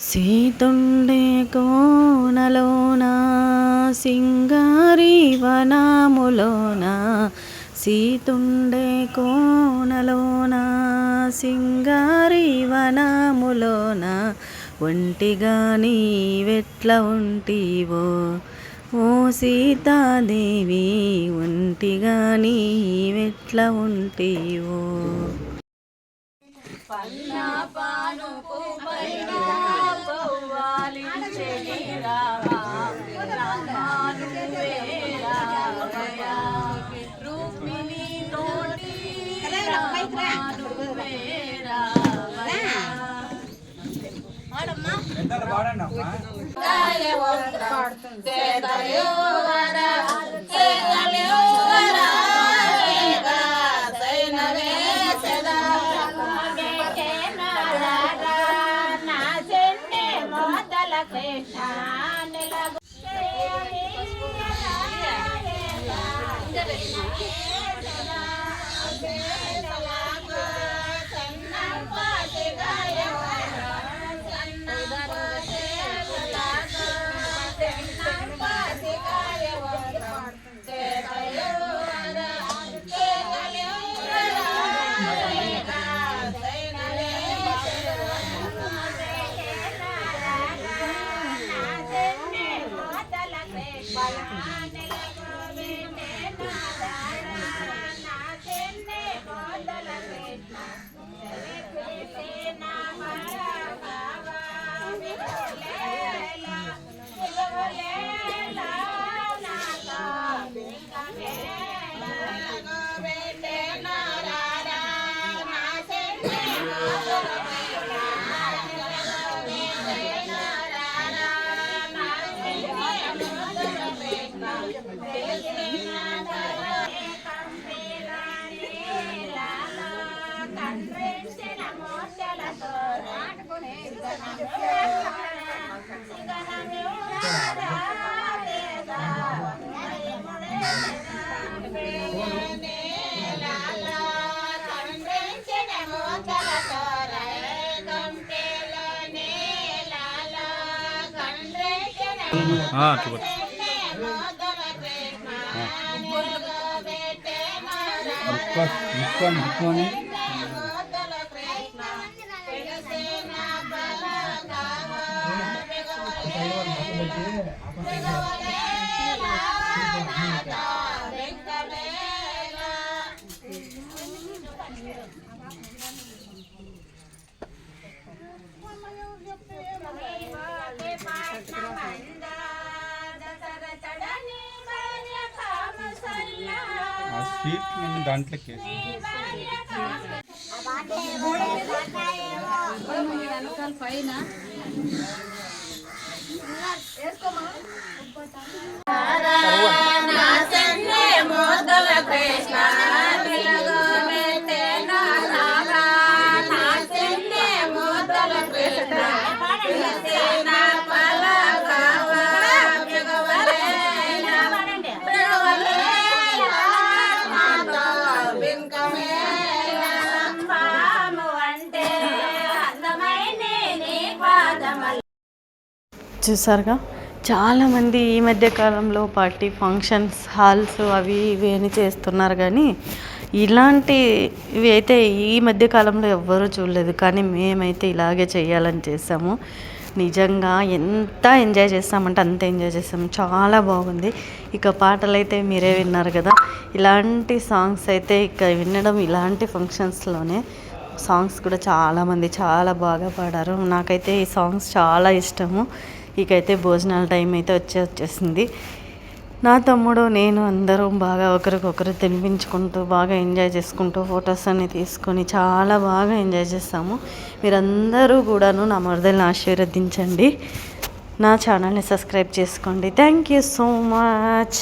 సీతుండే కోనలోన సింగారి వనములోన సీతుండే కోనలోన సింగారి వనములోన ఒంటిగా నీవెట్ల ఉంటివో ఓ సీతాదేవి ఒంటిగా నీవెట్ల ఉంటివో పన్నా పానుపు పైన పవ్వాలించెని రావా రామాను వేరావయా రూపిణి తోటి రామాను వేరావయా ఆడమ్మా ఎంతర పాడండమ్మా సేదయో వర సేదయో వర సైనవే సదా స్వీట్ దాంట్లోకి పైన చూసారుగా చాలామంది ఈ మధ్య కాలంలో పార్టీ ఫంక్షన్స్ హాల్స్ అవి ఇవి అని చేస్తున్నారు, కానీ ఇలాంటివి అయితే ఈ మధ్య కాలంలో ఎవ్వరూ చూడలేదు. కానీ మేమైతే ఇలాగే చేయాలని చేసాము. నిజంగా ఎంత ఎంజాయ్ చేస్తామంటే అంత ఎంజాయ్ చేస్తాము. చాలా బాగుంది. ఇక పాటలు అయితే మీరే విన్నారు కదా. ఇలాంటి సాంగ్స్ అయితే ఇక వినడం ఇలాంటి ఫంక్షన్స్లోనే. సాంగ్స్ కూడా చాలామంది చాలా బాగా పాడారు. నాకైతే ఈ సాంగ్స్ చాలా ఇష్టము. ఇకైతే భోజనాల టైం అయితే వచ్చేసింది. నా తమ్ముడు నేను అందరం బాగా ఒకరికొకరు తినిపించుకుంటూ బాగా ఎంజాయ్ చేసుకుంటూ ఫొటోస్ అన్ని తీసుకొని చాలా బాగా ఎంజాయ్ చేస్తాము. మీరందరూ కూడాను నా మరదల్ని ఆశీర్వదించండి. నా ఛానల్ని సబ్స్క్రైబ్ చేసుకోండి. Thank you so much.